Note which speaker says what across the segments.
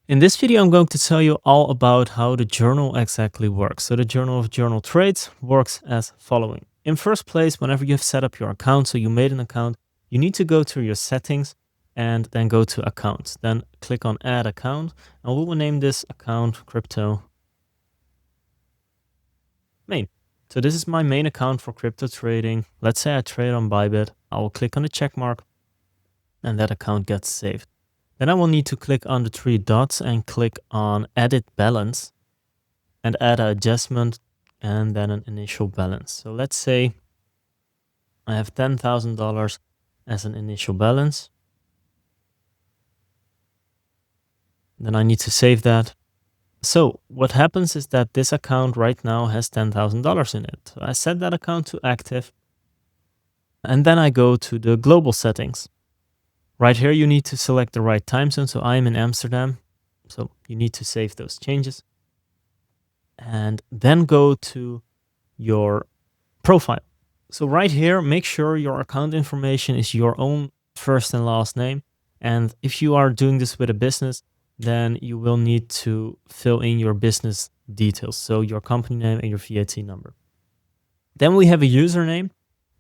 Speaker 1: In this video, I'm going to tell you all about how the journal exactly works. So the journal of journal trades works as following. In first place, whenever you have set up your account, so you made an account, you need to go to your settings and then go to accounts. Then click on add account and we will name this account crypto main. So this is my main account for crypto trading. Let's say I trade on Bybit. I will click on the check mark and that account gets saved. Then I will need to click on the three dots and click on edit balance and add an adjustment and then an initial balance. So let's say I have $10,000 as an initial balance. Then I need to save that. So what happens is that this account right now has $10,000 in it. So I set that account to active and then I go to the global settings. Right here, you need to select the right time zone. So I am in Amsterdam. So you need to save those changes and then go to your profile. So right here, make sure your account information is your own first and last name. And if you are doing this with a business, then you will need to fill in your business details. So your company name and your VAT number. Then we have a username.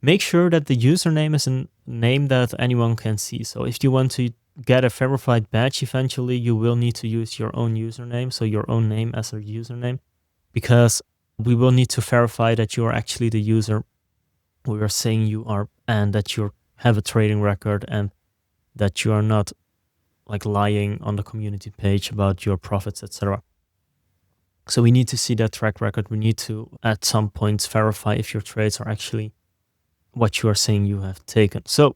Speaker 1: Make sure that the username is a name that anyone can see. So if you want to get a verified badge eventually, you will need to use your own username. So your own name as a username, because we will need to verify that you are actually the user we are saying you are, and that you have a trading record and that you are not like lying on the community page about your profits, etc. So we need to see that track record. We need to at some points verify if your trades are actually what you are saying you have taken. So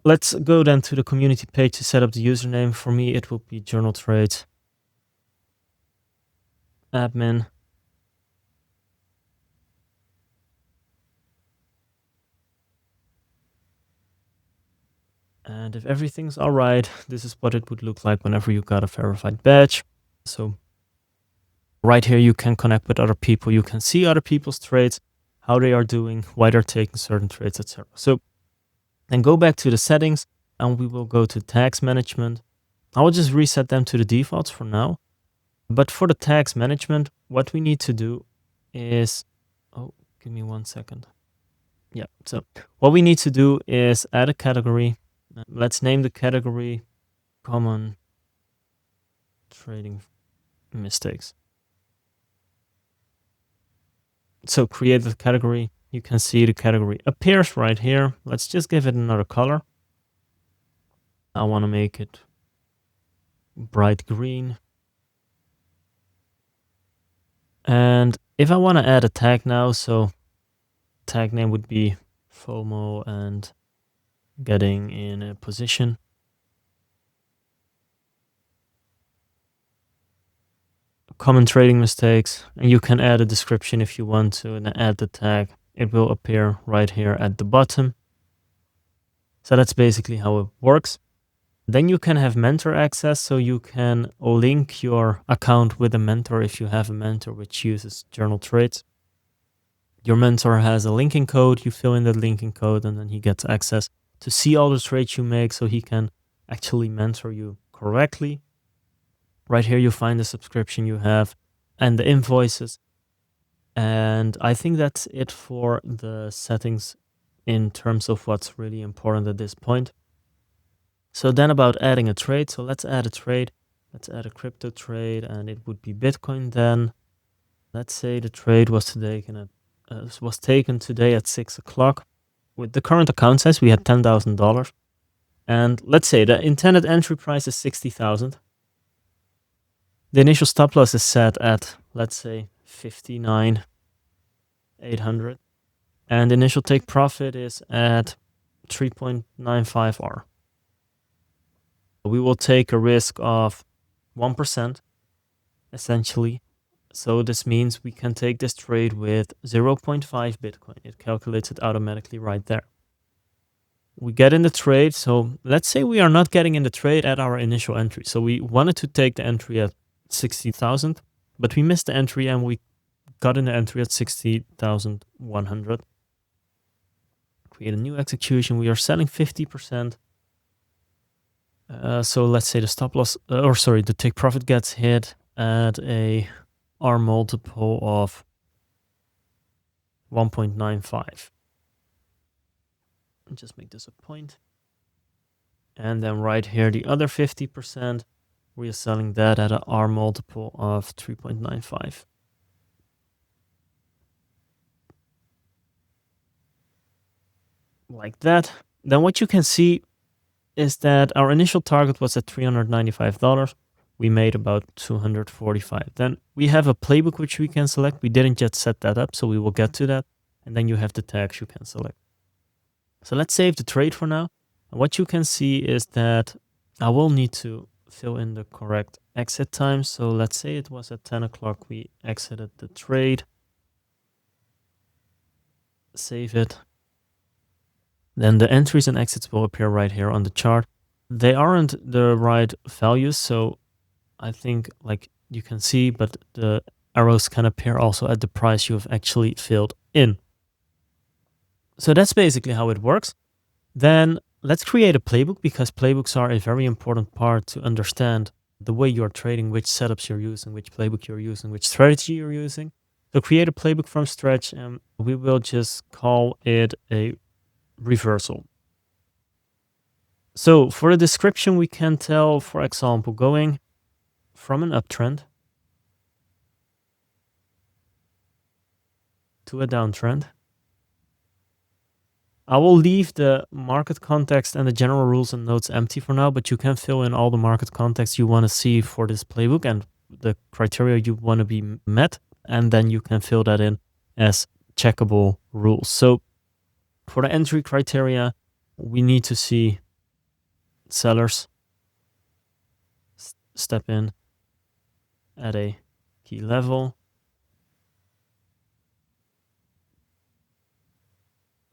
Speaker 1: let's go then to the community page to set up the username. For me, it will be Journal Trades admin. And if everything's all right, this is what it would look like whenever you got a verified badge. So right here, you can connect with other people. You can see other people's trades, how they are doing, why they're taking certain trades, etc. So then go back to the settings and we will go to tags management. I will just reset them to the defaults for now. But for the tags management, what we need to do is, oh, give me 1 second. Yeah, so what we need to do is add a category. Let's name the category common trading mistakes. So create the category. You can see the category appears right here. Let's just give it another color. I want to make it bright green. And if I want to add a tag now, so tag name would be FOMO and getting in a position. Common trading mistakes, and you can add a description if you want to and add the tag. It will appear right here at the bottom. So that's basically how it works. Then you can have mentor access, so you can link your account with a mentor if you have a mentor which uses journal trades. Your mentor has a linking code, you fill in that linking code, and then he gets access to see all the trades you make so he can actually mentor you correctly. Right here, you find the subscription you have and the invoices. And I think that's it for the settings in terms of what's really important at this point. So then about adding a trade. So let's add a trade. Let's add a crypto trade and it would be Bitcoin then. Let's say the trade was taken today at 6 o'clock. With the current account size, we had $10,000. And let's say the intended entry price is 60,000. The initial stop loss is set at, let's say, 59,800. And the initial take profit is at 3.95 R. We will take a risk of 1%, essentially. So this means we can take this trade with 0.5 Bitcoin. It calculates it automatically right there. We get in the trade. So let's say we are not getting in the trade at our initial entry. So we wanted to take the entry at 60,000, but we missed the entry and we got in the entry at 60,100. Create a new execution. We are selling 50%. So let's say the stop loss, or sorry, the take profit gets hit at a R multiple of 1.95. Just make this a point. And then right here, the other 50%, we are selling that at a R multiple of 3.95. Like that. Then what you can see is that our initial target was at $395. We made about 245. Then we have a playbook which we can select. We didn't yet set that up, so we will get to that. And then you have the tags you can select. So let's save the trade for now. And what you can see is that I will need to fill in the correct exit time. So let's say it was at 10 o'clock. We exited the trade. Save it. Then the entries and exits will appear right here on the chart. They aren't the right values, so I think like you can see, but the arrows can appear also at the price you have actually filled in. So that's basically how it works. Then let's create a playbook, because playbooks are a very important part to understand the way you're trading, which setups you're using, which playbook you're using, which strategy you're using. So create a playbook from scratch, and we will just call it a reversal. So for the description, we can tell, for example, going from an uptrend to a downtrend. I will leave the market context and the general rules and notes empty for now, but you can fill in all the market context you want to see for this playbook and the criteria you want to be met, and then you can fill that in as checkable rules. So for the entry criteria, we need to see sellers step in at a key level,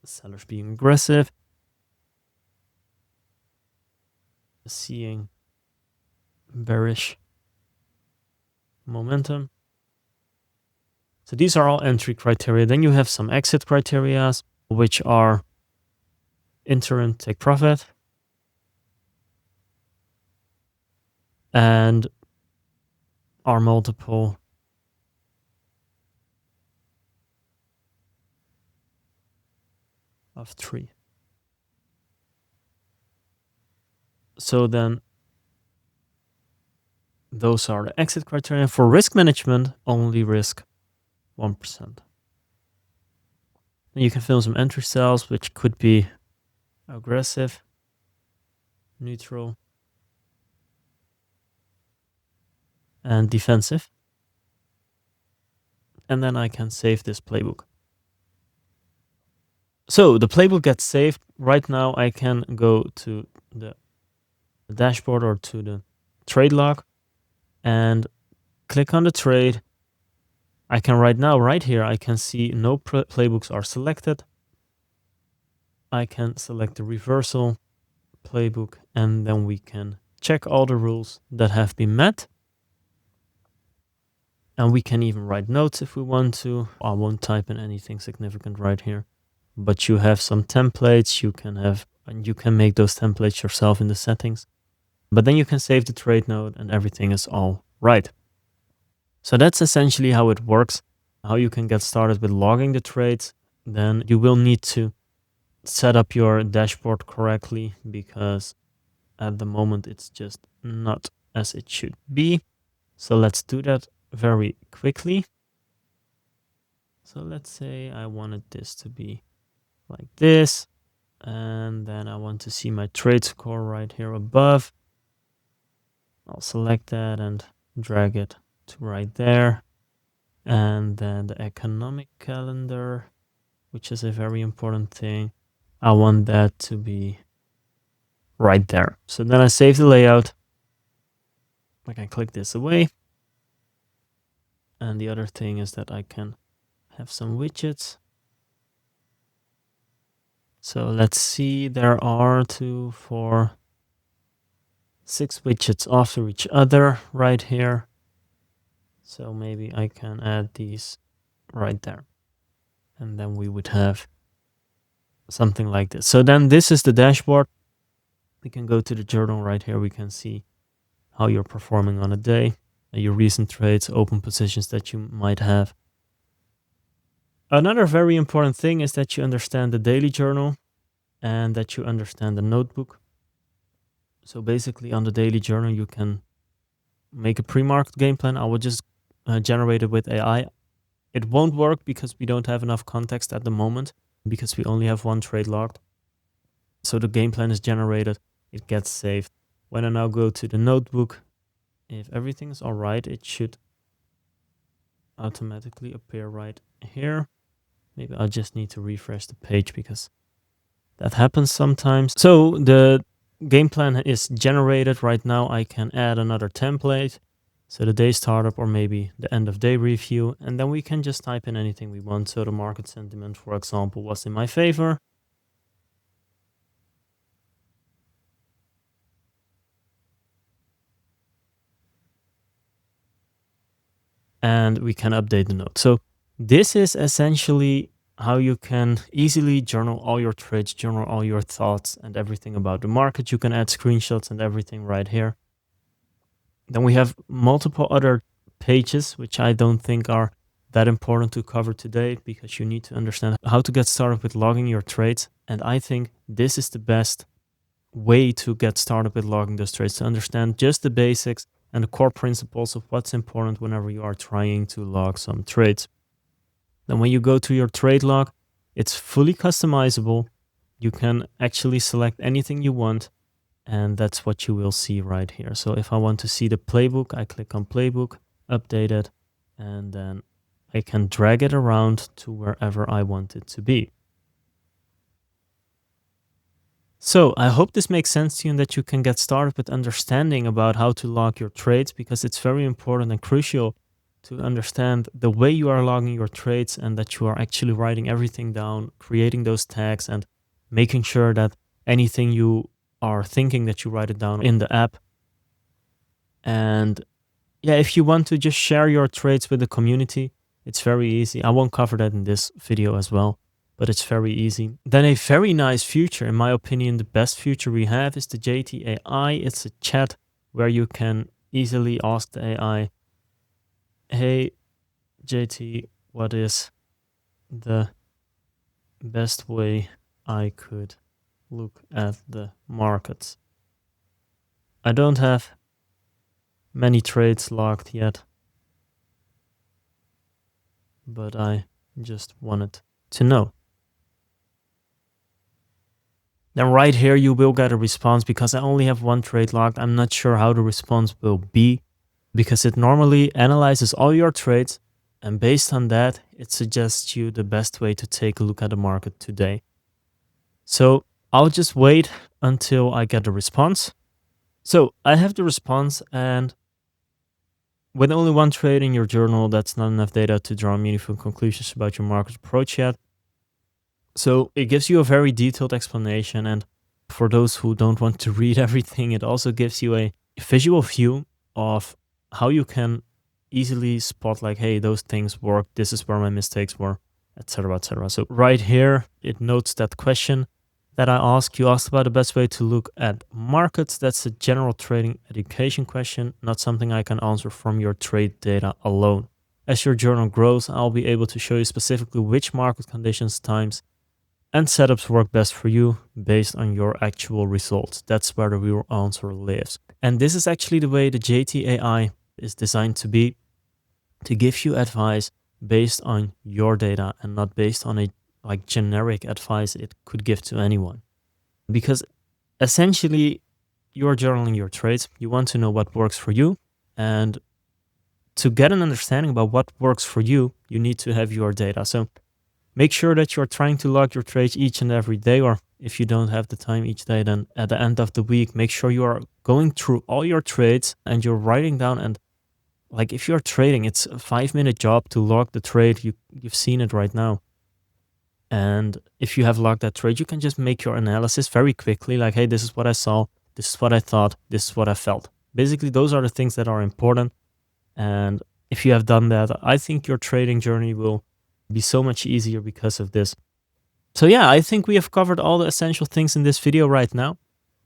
Speaker 1: sellers being aggressive, seeing bearish momentum. So these are all entry criteria. Then you have some exit criteria, which are interim take profit and R multiple of 3. So then those are the exit criteria. For risk management, only risk 1%. Then you can fill in some entry styles, which could be aggressive, neutral, and defensive. And then I can save this playbook. So the playbook gets saved. Right now I can go to the dashboard or to the trade log and click on the trade. I can right here, I can see no playbooks are selected. I can select the reversal playbook, and then we can check all the rules that have been met. And we can even write notes if we want to. I won't type in anything significant right here, but you have some templates you can have, and you can make those templates yourself in the settings. But then you can save the trade note and everything is all right. So that's essentially how it works, how you can get started with logging the trades. Then you will need to set up your dashboard correctly, because at the moment it's just not as it should be. So let's do that very quickly. So let's say I wanted this to be like this, and then I want to see my trade score right here above. I'll select that and drag it to right there. And then the economic calendar, which is a very important thing, I want that to be right there. So then I save the layout. I can click this away. And the other thing is that I can have some widgets. So let's see, there are 2, 4, 6 widgets after each other right here. So maybe I can add these right there. And then we would have something like this. So then this is the dashboard. We can go to the journal right here. We can see how you're performing on a day, your recent trades, open positions that you might have. Another very important thing is that you understand the daily journal and that you understand the notebook. So basically on the daily journal, you can make a pre-market game plan. I will just generate it with AI. It won't work because we don't have enough context at the moment because we only have one trade logged. So the game plan is generated, it gets saved. When I now go to the notebook, if everything is all right, it should automatically appear right here. Maybe I just need to refresh the page because that happens sometimes. So the game plan is generated right now. I can add another template. So the day startup or maybe the end of day review. And then we can just type in anything we want. So the market sentiment, for example, was in my favor. And we can update the note. So this is essentially how you can easily journal all your trades, journal all your thoughts and everything about the market. You can add screenshots and everything right here. Then we have multiple other pages, which I don't think are that important to cover today because you need to understand how to get started with logging your trades. And I think this is the best way to get started with logging those trades, to understand just the basics and the core principles of what's important whenever you are trying to log some trades. Then when you go to your trade log, it's fully customizable. You can actually select anything you want, and that's what you will see right here. So if I want to see the playbook, I click on playbook, update it, and then I can drag it around to wherever I want it to be. So I hope this makes sense to you and that you can get started with understanding about how to log your trades, because it's very important and crucial to understand the way you are logging your trades and that you are actually writing everything down, creating those tags and making sure that anything you are thinking that you write it down in the app. And yeah, if you want to just share your trades with the community, it's very easy. I won't cover that in this video as well, but it's very easy. Then a very nice feature, in my opinion, the best feature we have is the JT AI. It's a chat where you can easily ask the AI, hey, JT, what is the best way I could look at the markets? I don't have many trades logged yet, but I just wanted to know. Then right here, you will get a response because I only have one trade logged. I'm not sure how the response will be because it normally analyzes all your trades. And based on that, it suggests you the best way to take a look at the market today. So I'll just wait until I get the response. So I have the response, and with only one trade in your journal, that's not enough data to draw meaningful conclusions about your market approach yet. So it gives you a very detailed explanation, and for those who don't want to read everything, it also gives you a visual view of how you can easily spot like, hey, those things work, this is where my mistakes were, etc., etc. So right here, it notes that question that I asked. You asked about the best way to look at markets. That's a general trading education question, not something I can answer from your trade data alone. As your journal grows, I'll be able to show you specifically which market conditions, times, and setups work best for you based on your actual results. That's where the real answer lives. And this is actually the way the JT AI is designed to be, to give you advice based on your data and not based on a like generic advice it could give to anyone. Because essentially you're journaling your trades. You want to know what works for you. And to get an understanding about what works for you, you need to have your data. So make sure that you're trying to log your trades each and every day, or if you don't have the time each day, then at the end of the week, make sure you are going through all your trades and you're writing down. And like if you're trading, it's a 5-minute job to log the trade. You've seen it right now. And if you have logged that trade, you can just make your analysis very quickly. Like, hey, this is what I saw. This is what I thought. This is what I felt. Basically, those are the things that are important. And if you have done that, I think your trading journey will be so much easier because of this. So yeah, I think we have covered all the essential things in this video right now.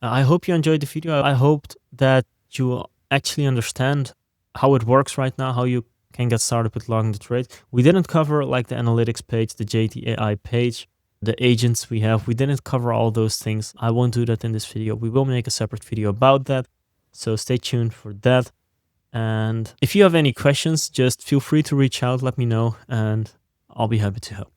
Speaker 1: I hope you enjoyed the video. I hoped that you actually understand how it works right now, how you can get started with logging the trade. We didn't cover like the analytics page, the JTAI page, the agents we have. We didn't cover all those things. I won't do that in this video. We will make a separate video about that. So stay tuned for that. And if you have any questions, just feel free to reach out, let me know, and I'll be happy to help.